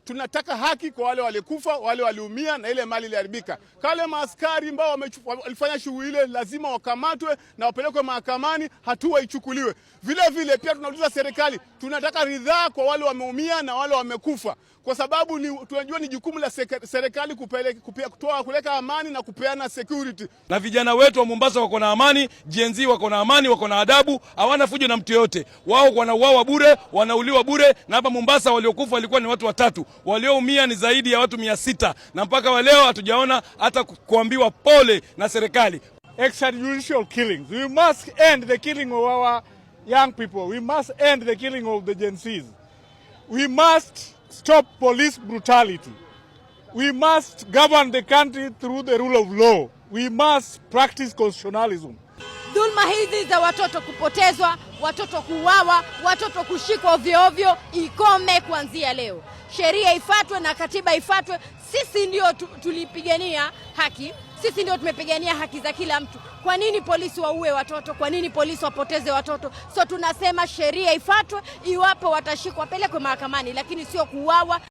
Tunataka haki kwa wale walikufa, wale waliumia na ile mali iliharibika. Kale maaskari ambao walifanya shughuli ile lazima wakamatwe na wapelekwe mahakamani, hatua ichukuliwe. Vile vile pia tunauliza serikali, tunataka ridhaa kwa wale wameumia na wale wamekufa. Kwa sababu tunajua ni jukumu la serikali kuleta amani na kupeana security. Na vijana wetu wa Mombasa wako na amani, Gen-Z wako na amani, wako na adabu, hawana fujo na mtu yote. Wao wanauawa bure, wanauliwa bure, na hapa Mombasa waliokufa walikuwa ni watu 3. Walioumia ni zaidi ya watu 600, na mpaka wa leo hatujaona hata kuambiwa pole na serikali. Extrajudicial killings. We must end the killing of our young people. We must end the killing of the Gen-Zs. We must stop police brutality. We must govern the country through the rule of law. We must practice constitutionalism. Dhulma hizi za watoto kupotezwa, watoto kuuawa, watoto kushikwa ovyo ovyo ikome kuanzia leo. Sheria ifuatwe na katiba ifuatwe. Sisi ndio tulipigania haki. Sisi ndio tumepigania haki za kila mtu. Kwa nini polisi waue watoto? Kwa nini polisi wapoteze watoto? So tunasema sheria ifuatwe, iwapo watashikwa pelekwe mahakamani, lakini sio kuuawa.